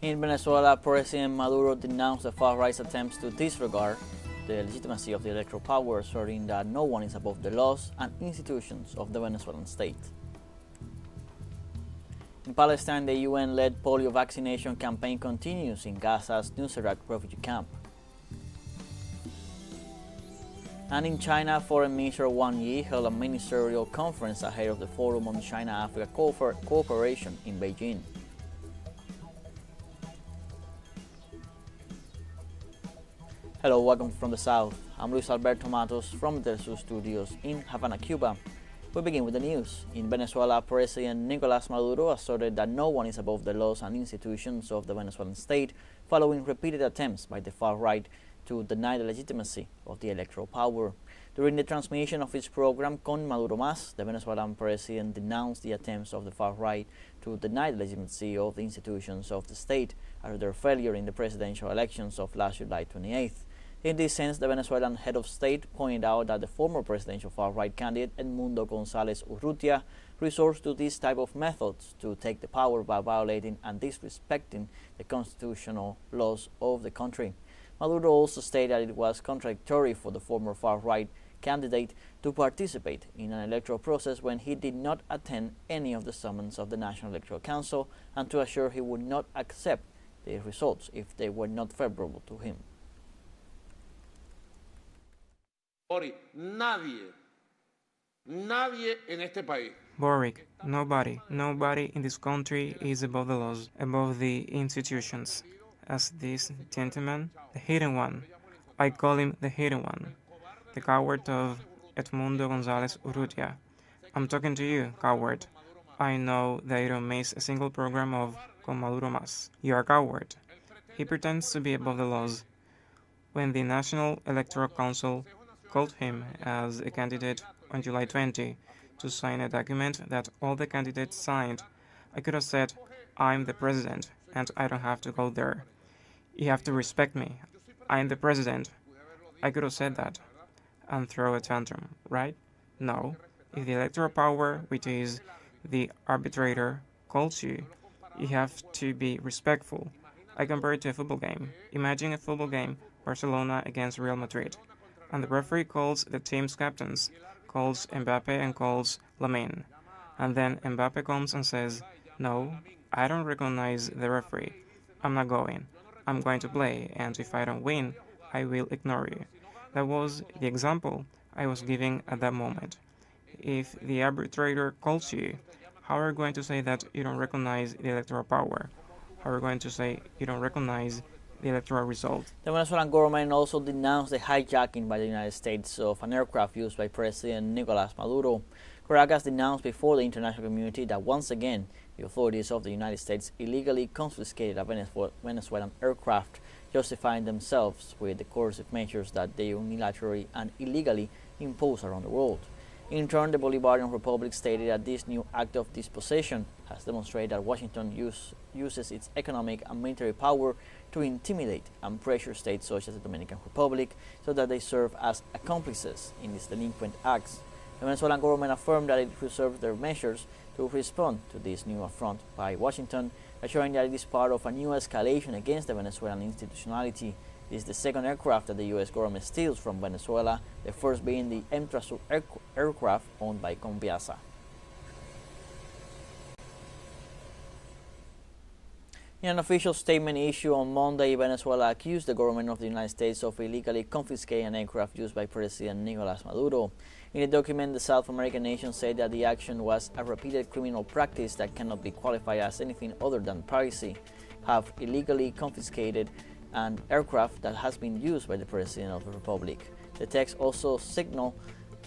In Venezuela, President Maduro denounced the far-right's attempts to disregard the legitimacy of the electoral power, asserting that no one is above the laws and institutions of the Venezuelan state. In Palestine, the UN-led polio vaccination campaign continues in Gaza's Nuseirat refugee camp. And in China, Foreign Minister Wang Yi held a ministerial conference ahead of the Forum on China-Africa Cooperation in Beijing. Hello, welcome from the South. I'm Luis Alberto Matos from the teleSUR studios in Havana, Cuba. We begin with the news. In Venezuela, President Nicolás Maduro asserted that no one is above the laws and institutions of the Venezuelan state, following repeated attempts by the far right to deny the legitimacy of the electoral power. During the transmission of his program Con Maduro Más, the Venezuelan president denounced the attempts of the far right to deny the legitimacy of the institutions of the state after their failure in the presidential elections of last July 28th. In this sense, the Venezuelan head of state pointed out that the former presidential far-right candidate Edmundo González Urrutia resorts to this type of methods to take the power by violating and disrespecting the constitutional laws of the country. Maduro also stated that it was contradictory for the former far-right candidate to participate in an electoral process when he did not attend any of the summons of the National Electoral Council, and to assure he would not accept the results if they were not favorable to him. Nadie en este país. Boric, nobody in this country is above the laws, above the institutions. As this gentleman, the hidden one, I call him the hidden one, the coward of Edmundo González Urrutia. I'm talking to you, coward. I know that you don't miss a single program of Con Maduro Más. You are a coward. He pretends to be above the laws. When the National Electoral Council called him as a candidate on July 20 to sign a document that all the candidates signed, I could have said, I'm the president and I don't have to go there. You have to respect me. I'm the president. I could have said that and throw a tantrum, right? No. If the electoral power, which is the arbitrator, calls you, you have to be respectful. I compare it to a football game. Imagine a football game, Barcelona against Real Madrid, and the referee calls the team's captains, calls Mbappe and calls Lamine. And then Mbappe comes and says, no, I don't recognize the referee. I'm not going. I'm going to play, and if I don't win, I will ignore you. That was the example I was giving at that moment. If the arbitrator calls you, how are you going to say that you don't recognize the electoral power? How are you going to say you don't recognize the electoral result? The Venezuelan government also denounced the hijacking by the United States of an aircraft used by President Nicolás Maduro. Caracas denounced before the international community that once again the authorities of the United States illegally confiscated a Venezuelan aircraft, justifying themselves with the coercive measures that they unilaterally and illegally impose around the world. In turn, the Bolivarian Republic stated that this new act of dispossession has demonstrated that Washington uses its economic and military power to intimidate and pressure states such as the Dominican Republic so that they serve as accomplices in these delinquent acts. The Venezuelan government affirmed that it reserved their measures to respond to this new affront by Washington, assuring that it is part of a new escalation against the Venezuelan institutionality. This is the second aircraft that the U.S. government steals from Venezuela, the first being the TeleSUR aircraft owned by Conviasa. In an official statement issued on Monday, Venezuela accused the government of the United States of illegally confiscating an aircraft used by President Nicolás Maduro. In the document, the South American nation said that the action was a repeated criminal practice that cannot be qualified as anything other than piracy, have illegally confiscated an aircraft that has been used by the President of the Republic. The text also signaled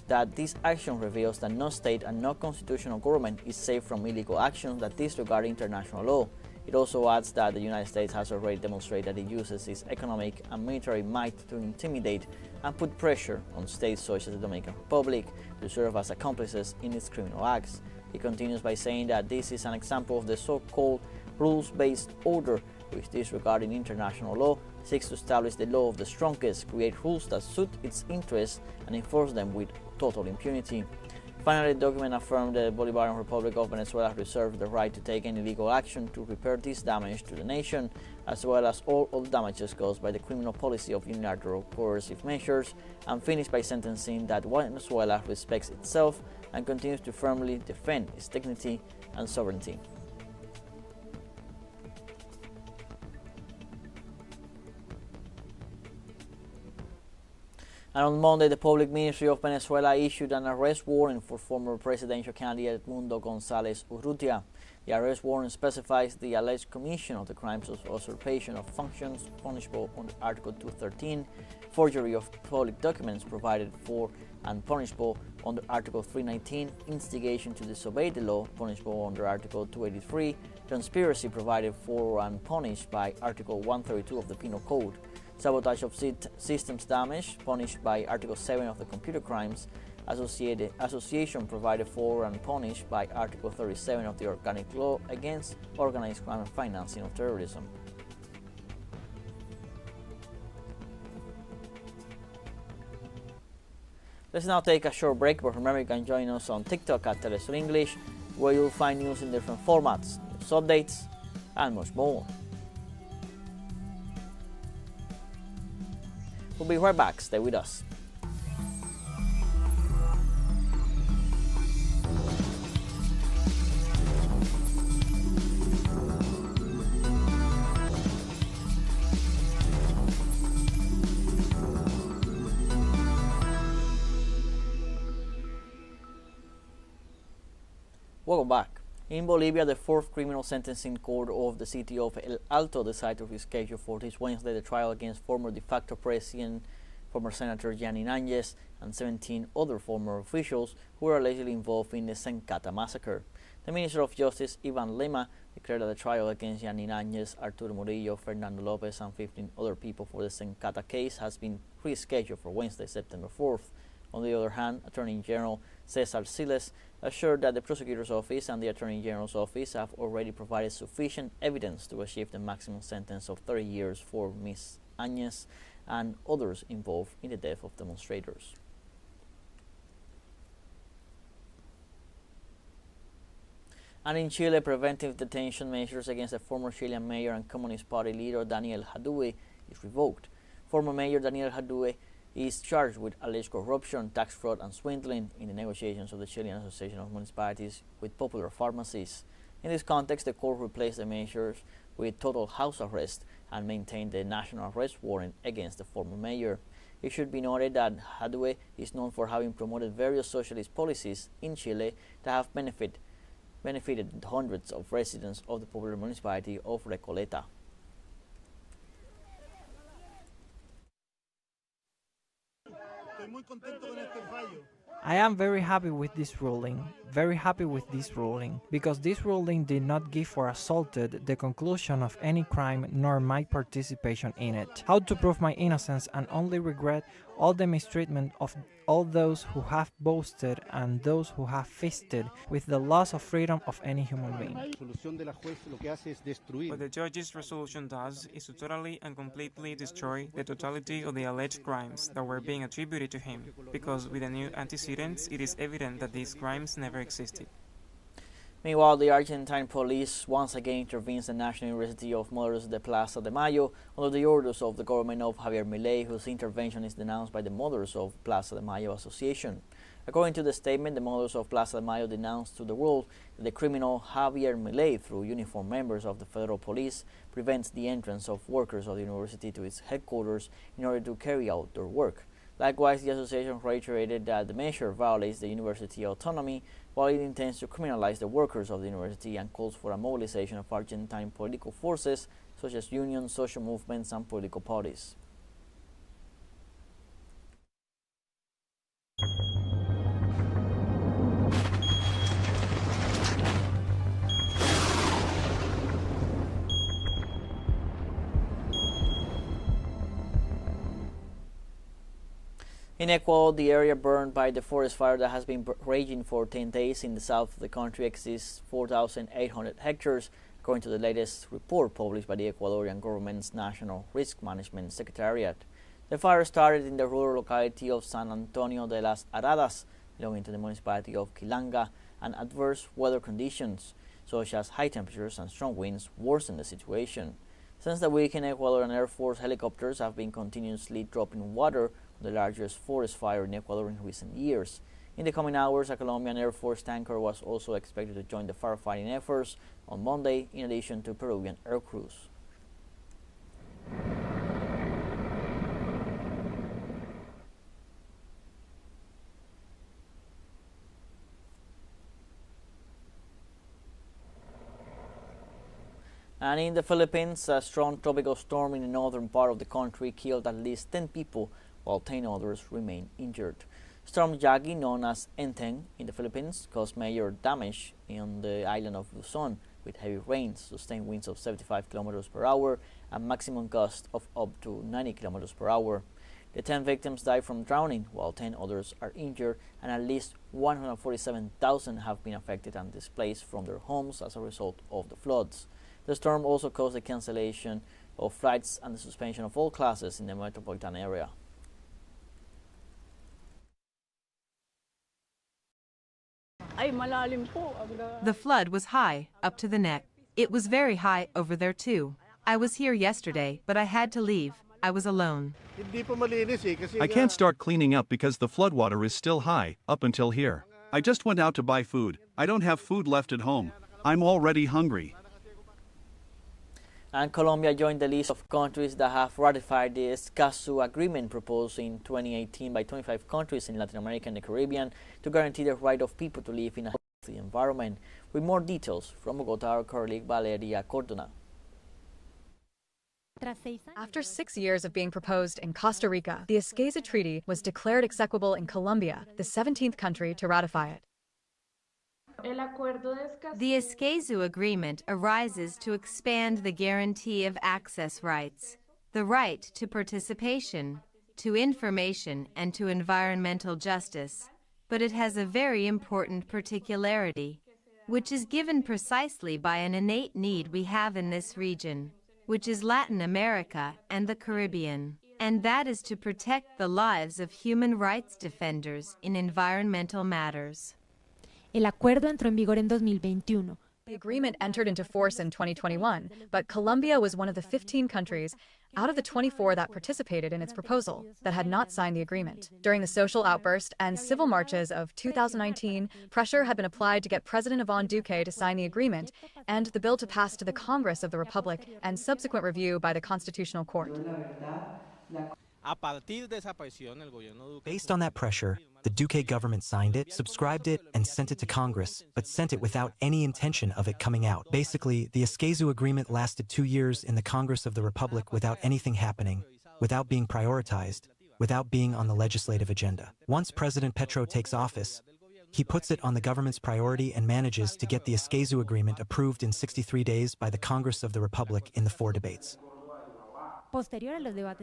that this action reveals that no state and no constitutional government is safe from illegal actions that disregard international law. It also adds that the United States has already demonstrated that it uses its economic and military might to intimidate and put pressure on states such as the Dominican Republic to serve as accomplices in its criminal acts. It continues by saying that this is an example of the so-called rules-based order, which, disregarding international law, seeks to establish the law of the strongest, create rules that suit its interests, and enforce them with total impunity. Finally, the document affirmed the Bolivarian Republic of Venezuela reserves the right to take any legal action to repair this damage to the nation, as well as all other damages caused by the criminal policy of unilateral coercive measures, and finished by sentencing that Venezuela respects itself and continues to firmly defend its dignity and sovereignty. And on Monday, the Public Ministry of Venezuela issued an arrest warrant for former presidential candidate Mundo González Urrutia. The arrest warrant specifies the alleged commission of the crimes of usurpation of functions punishable under Article 213, forgery of public documents provided for and punishable under Article 319, instigation to disobey the law punishable under Article 283, conspiracy provided for and punished by Article 132 of the Penal Code, sabotage of systems damage, punished by Article 7 of the Computer Crimes, association provided for and punished by Article 37 of the Organic Law against organized crime and financing of terrorism. Let's now take a short break, but remember you can join us on TikTok at teleSUR English, where you'll find news in different formats, news updates, and much more. We'll be right back. Stay with us. Welcome back. In Bolivia, the fourth criminal sentencing court of the city of El Alto decided to reschedule for this Wednesday the trial against former de facto president, former Senator Yanni Áñez, and 17 other former officials who were allegedly involved in the Sencata massacre. The Minister of Justice, Ivan Lema, declared that the trial against Yanni Áñez, Arturo Murillo, Fernando Lopez, and 15 other people for the Sencata case has been rescheduled for Wednesday, September 4th. On the other hand, Attorney General Cesar Siles assured that the Prosecutor's Office and the Attorney General's Office have already provided sufficient evidence to achieve the maximum sentence of 30 years for Ms. Áñez and others involved in the death of demonstrators. And in Chile, preventive detention measures against the former Chilean mayor and Communist Party leader Daniel Jadue is revoked. Former Mayor Daniel Jadue is charged with alleged corruption, tax fraud, and swindling in the negotiations of the Chilean Association of Municipalities with Popular Pharmacies. In this context, the court replaced the measures with total house arrest and maintained the national arrest warrant against the former mayor. It should be noted that Jadue is known for having promoted various socialist policies in Chile that have benefited hundreds of residents of the popular municipality of Recoleta. I am very happy with this ruling, because this ruling did not give or assaulted the conclusion of any crime nor my participation in it. How to prove my innocence and only regret all the mistreatment of all those who have boasted and those who have feasted with the loss of freedom of any human being. What the judge's resolution does is to totally and completely destroy the totality of the alleged crimes that were being attributed to him, because with the new antecedents, it is evident that these crimes never existed. Meanwhile, the Argentine police once again intervenes the National University of Mothers de Plaza de Mayo under the orders of the government of Javier Milei, whose intervention is denounced by the Mothers of Plaza de Mayo Association. According to the statement, the Mothers of Plaza de Mayo denounced to the world that the criminal Javier Milei, through uniformed members of the federal police, prevents the entrance of workers of the university to its headquarters in order to carry out their work. Likewise, the association reiterated that the measure violates the university autonomy, while it intends to criminalize the workers of the university and calls for a mobilization of Argentine political forces such as unions, social movements, and political parties. In Ecuador, the area burned by the forest fire that has been raging for 10 days in the south of the country exceeds 4,800 hectares, according to the latest report published by the Ecuadorian government's National Risk Management Secretariat. The fire started in the rural locality of San Antonio de las Aradas, belonging to the municipality of Quilanga, and adverse weather conditions, such as high temperatures and strong winds, worsened the situation. Since the weekend, Ecuadorian Air Force helicopters have been continuously dropping water on the largest forest fire in Ecuador in recent years. In the coming hours, a Colombian Air Force tanker was also expected to join the firefighting efforts on Monday, in addition to Peruvian air crews. And in the Philippines, a strong tropical storm in the northern part of the country killed at least 10 people, while 10 others remain injured. Storm Yagi, known as Enteng in the Philippines, caused major damage on the island of Luzon, with heavy rains, sustained winds of 75 km per hour, and maximum gusts of up to 90 km per hour. The 10 victims died from drowning, while 10 others are injured, and at least 147,000 have been affected and displaced from their homes as a result of the floods. The storm also caused the cancellation of flights and the suspension of all classes in the metropolitan area. The flood was high, up to the neck. It was very high over there too. I was here yesterday, but I had to leave. I was alone. I can't start cleaning up because the floodwater is still high, up until here. I just went out to buy food. I don't have food left at home. I'm already hungry. And Colombia joined the list of countries that have ratified the Escazu agreement proposed in 2018 by 25 countries in Latin America and the Caribbean to guarantee the right of people to live in a healthy environment. With more details from Bogotá, our colleague Valeria Cordona. After 6 years of being proposed in Costa Rica, the Escazu Treaty was declared execuble in Colombia, the 17th country to ratify it. The Escazu Agreement arises to expand the guarantee of access rights, the right to participation, to information, and to environmental justice. But it has a very important particularity, which is given precisely by an innate need we have in this region, which is Latin America and the Caribbean, and that is to protect the lives of human rights defenders in environmental matters. El acuerdo entró en vigor en 2021. The agreement entered into force in 2021, but Colombia was one of the 15 countries out of the 24 that participated in its proposal that had not signed the agreement. During the social outburst and civil marches of 2019, pressure had been applied to get President Iván Duque to sign the agreement and the bill to pass to the Congress of the Republic and subsequent review by the Constitutional Court. Based on that pressure, the Duque government signed it, subscribed it, and sent it to Congress, but sent it without any intention of it coming out. Basically, the Escazu agreement lasted 2 years in the Congress of the Republic without anything happening, without being prioritized, without being on the legislative agenda. Once President Petro takes office, he puts it on the government's priority and manages to get the Escazu agreement approved in 63 days by the Congress of the Republic in the 4 debates.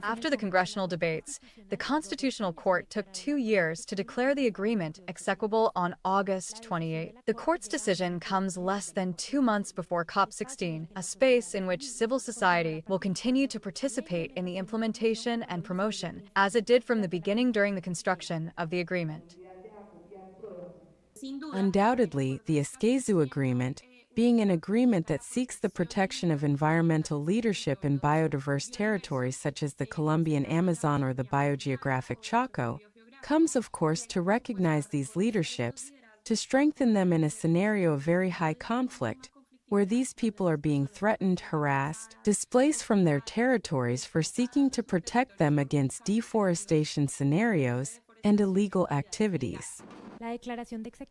After the congressional debates, the Constitutional Court took 2 years to declare the agreement execuble on August 28. The court's decision comes less than 2 months before COP16, a space in which civil society will continue to participate in the implementation and promotion, as it did from the beginning during the construction of the agreement. Undoubtedly, the Escazu Agreement, being an agreement that seeks the protection of environmental leadership in biodiverse territories such as the Colombian Amazon or the biogeographic Chaco, comes of course to recognize these leaderships, to strengthen them in a scenario of very high conflict, where these people are being threatened, harassed, displaced from their territories for seeking to protect them against deforestation scenarios and illegal activities.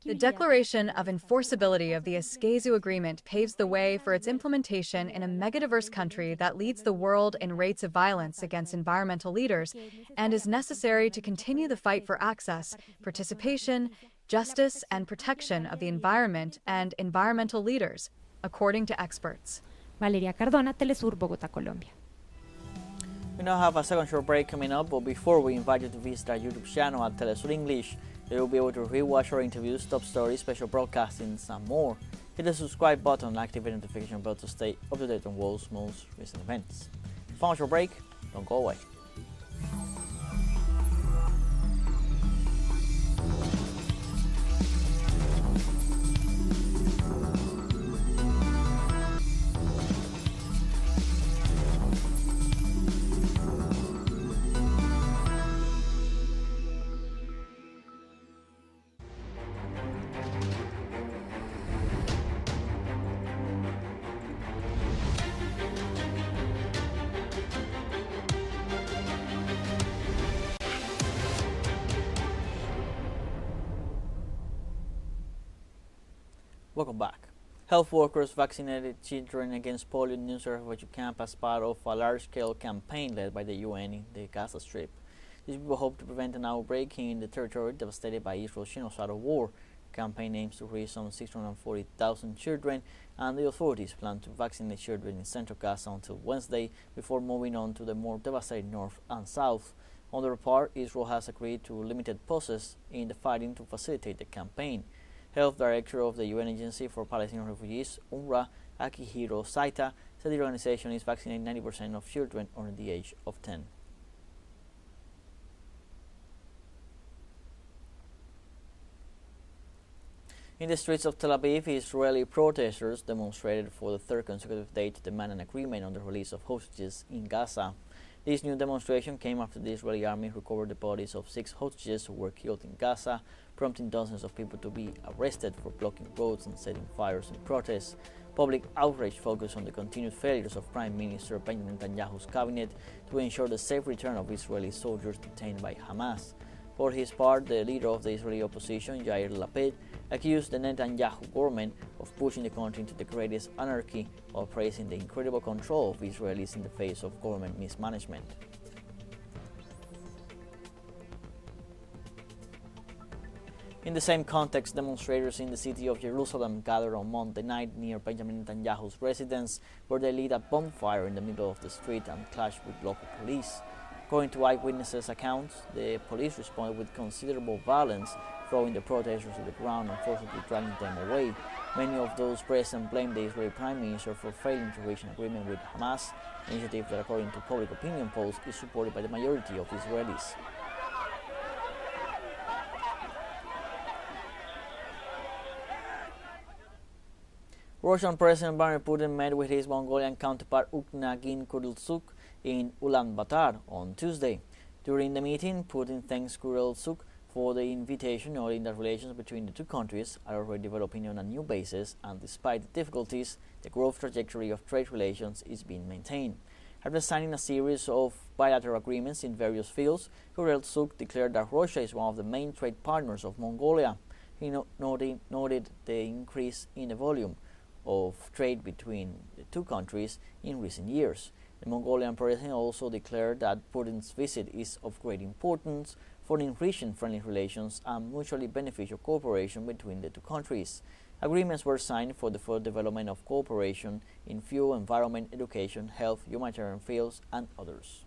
The declaration of enforceability of the Escazu Agreement paves the way for its implementation in a megadiverse country that leads the world in rates of violence against environmental leaders and is necessary to continue the fight for access, participation, justice, and protection of the environment and environmental leaders, according to experts. Valeria Cardona, teleSUR, Bogotá, Colombia. We now have a second short break coming up, but before we invite you to visit our YouTube channel at teleSUR English, you will be able to rewatch our interviews, top stories, special broadcastings, and more. Hit the subscribe button and activate the notification bell to stay up to date on world's most recent events. Final short break, don't go away. Welcome back. Health workers vaccinated children against polio in Nuseirat refugee camp as part of a large-scale campaign led by the UN in the Gaza Strip. These people hope to prevent an outbreak in the territory devastated by Israel's genocidal war. The campaign aims to reach some 640,000 children, and the authorities plan to vaccinate children in central Gaza until Wednesday before moving on to the more devastated north and south. On their part, Israel has agreed to limited pauses in the fighting to facilitate the campaign. Health Director of the UN Agency for Palestinian Refugees, UNRWA, Akihiro Saita, said the organization is vaccinating 90% of children under the age of 10. In the streets of Tel Aviv, Israeli protesters demonstrated for the third consecutive day to demand an agreement on the release of hostages in Gaza. This new demonstration came after the Israeli army recovered the bodies of 6 hostages who were killed in Gaza, prompting dozens of people to be arrested for blocking roads and setting fires in protest. Public outrage focused on the continued failures of Prime Minister Benjamin Netanyahu's cabinet to ensure the safe return of Israeli soldiers detained by Hamas. For his part, the leader of the Israeli opposition, Yair Lapid, accused the Netanyahu government of pushing the country into the greatest anarchy while praising the incredible control of Israelis in the face of government mismanagement. In the same context, demonstrators in the city of Jerusalem gathered on Monday night near Benjamin Netanyahu's residence, where they lit a bonfire in the middle of the street and clashed with local police. According to eyewitnesses' accounts, the police responded with considerable violence, throwing the protesters to the ground and forcibly dragging them away. Many of those present blamed the Israeli Prime Minister for failing to reach an agreement with Hamas, an initiative that, according to public opinion polls, is supported by the majority of Israelis. Russian President Vladimir Putin met with his Mongolian counterpart Ukhnagin Kurylsuk in Ulaanbaatar on Tuesday. During the meeting, Putin thanks Kurylsuk for the invitation, noting that relations between the two countries are already developing on a new basis, and despite the difficulties, the growth trajectory of trade relations is being maintained. After signing a series of bilateral agreements in various fields, Kurylsuk declared that Russia is one of the main trade partners of Mongolia. He noted the increase in the volume of trade between the two countries in recent years. The Mongolian president also declared that Putin's visit is of great importance for enriching friendly relations and mutually beneficial cooperation between the two countries. Agreements were signed for the further development of cooperation in fuel, environment, education, health, humanitarian fields, and others.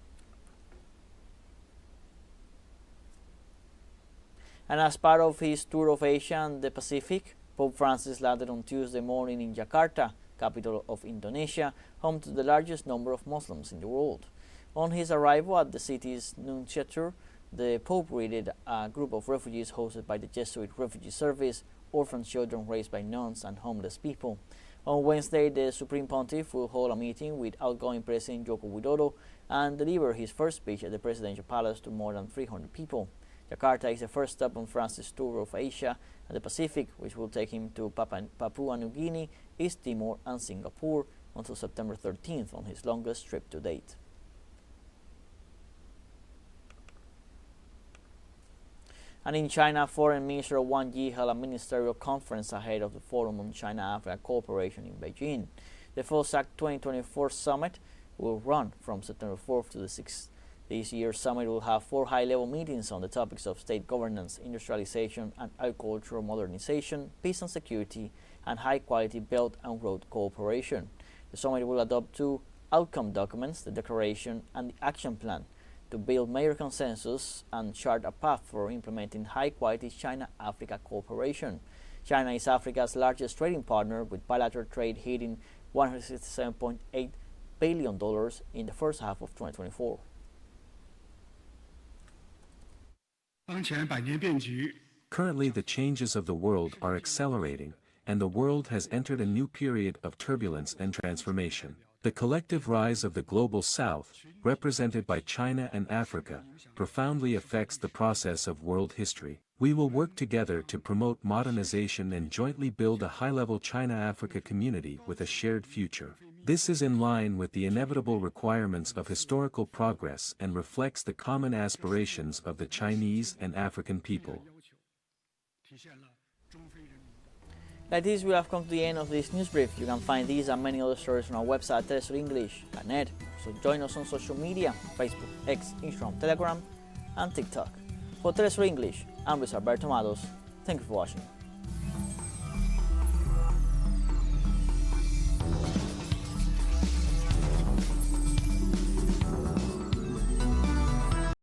And as part of his tour of Asia and the Pacific, Pope Francis landed on Tuesday morning in Jakarta, capital of Indonesia, home to the largest number of Muslims in the world. On his arrival at the city's Nuseirat, the Pope greeted a group of refugees hosted by the Jesuit Refugee Service, orphan children raised by nuns, and homeless people. On Wednesday, the Supreme Pontiff will hold a meeting with outgoing President Joko Widodo and deliver his first speech at the Presidential Palace to more than 300 people. Jakarta is the first stop on Francis' tour of Asia and the Pacific, which will take him to Papua New Guinea, East Timor, and Singapore until September 13th on his longest trip to date. And in China, Foreign Minister Wang Yi held a ministerial conference ahead of the Forum on China-Africa Cooperation in Beijing. The FOSAC 2024 summit will run from September 4th to the 6th. This year's summit will have 4 high-level meetings on the topics of state governance, industrialization and agricultural modernization, peace and security, and high-quality Belt and Road cooperation. The summit will adopt 2 outcome documents, the Declaration and the Action Plan, to build major consensus and chart a path for implementing high-quality China-Africa cooperation. China is Africa's largest trading partner, with bilateral trade hitting $167.8 billion in the first half of 2024. Currently, the changes of the world are accelerating, and the world has entered a new period of turbulence and transformation. The collective rise of the Global South, represented by China and Africa, profoundly affects the process of world history. We will work together to promote modernization and jointly build a high-level China-Africa community with a shared future. This is in line with the inevitable requirements of historical progress and reflects the common aspirations of the Chinese and African people. Like this, we have come to the end of this news brief. You can find these and many other stories on our website, telesurenglish.net. So join us on social media, Facebook, X, Instagram, Telegram, and TikTok. For TeleSUR English, I'm Luis Alberto Matos. Thank you for watching.